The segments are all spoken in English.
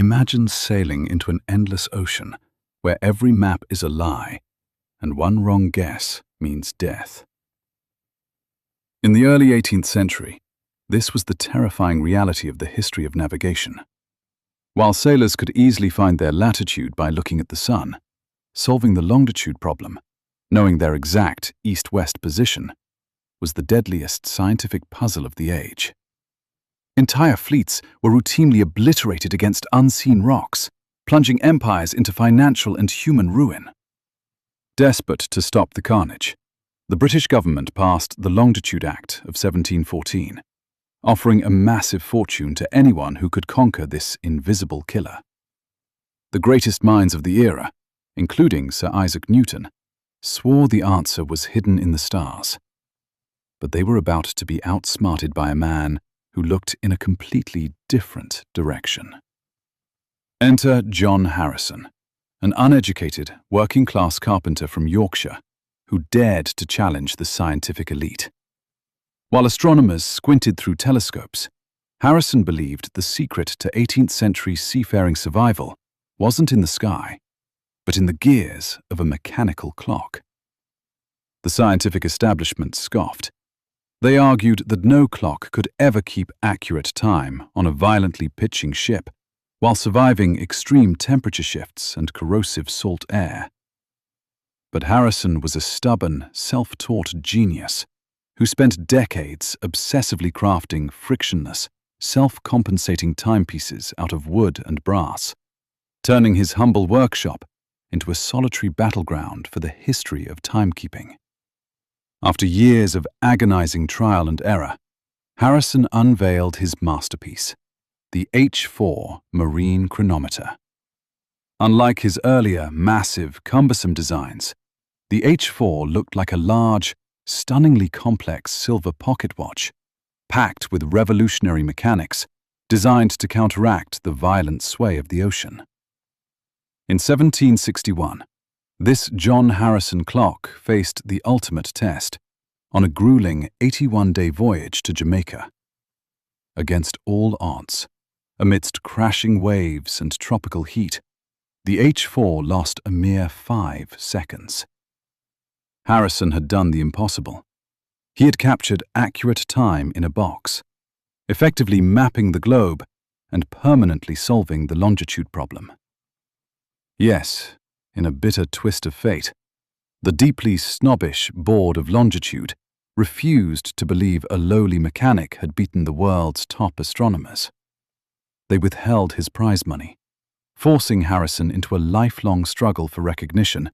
Imagine sailing into an endless ocean where every map is a lie and one wrong guess means death. In the early 18th century, this was the terrifying reality of the history of navigation. While sailors could easily find their latitude by looking at the sun, solving the longitude problem, knowing their exact east-west position, was the deadliest scientific puzzle of the age. Entire fleets were routinely obliterated against unseen rocks, plunging empires into financial and human ruin. Desperate to stop the carnage, the British government passed the Longitude Act of 1714, offering a massive fortune to anyone who could conquer this invisible killer. The greatest minds of the era, including Sir Isaac Newton, swore the answer was hidden in the stars. But they were about to be outsmarted by a man who looked in a completely different direction. Enter John Harrison, an uneducated, working-class carpenter from Yorkshire who dared to challenge the scientific elite. While astronomers squinted through telescopes, Harrison believed the secret to 18th century seafaring survival wasn't in the sky, but in the gears of a mechanical clock. The scientific establishment scoffed. They argued that no clock could ever keep accurate time on a violently pitching ship while surviving extreme temperature shifts and corrosive salt air. But Harrison was a stubborn, self-taught genius who spent decades obsessively crafting frictionless, self-compensating timepieces out of wood and brass, turning his humble workshop into a solitary battleground for the history of timekeeping. After years of agonizing trial and error, Harrison unveiled his masterpiece, the H4 marine chronometer. Unlike his earlier massive, cumbersome designs, the H4 looked like a large, stunningly complex silver pocket watch, packed with revolutionary mechanics designed to counteract the violent sway of the ocean. In 1761, this John Harrison clock faced the ultimate test on a grueling 81-day voyage to Jamaica. Against all odds, amidst crashing waves and tropical heat, the H4 lost a mere 5 seconds. Harrison had done the impossible. He had captured accurate time in a box, effectively mapping the globe and permanently solving the longitude problem. Yes, in a bitter twist of fate, the deeply snobbish Board of Longitude refused to believe a lowly mechanic had beaten the world's top astronomers. They withheld his prize money, forcing Harrison into a lifelong struggle for recognition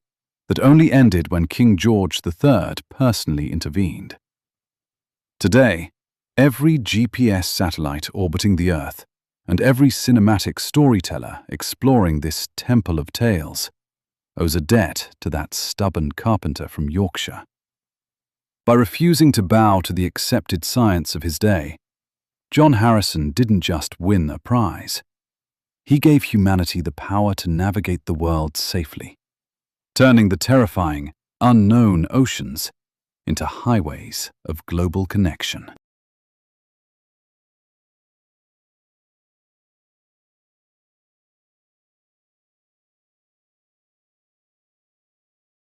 that only ended when King George III personally intervened. Today, every GPS satellite orbiting the Earth and every cinematic storyteller exploring this temple of tales owes a debt to that stubborn carpenter from Yorkshire. By refusing to bow to the accepted science of his day, John Harrison didn't just win a prize. He gave humanity the power to navigate the world safely, turning the terrifying, unknown oceans into highways of global connection.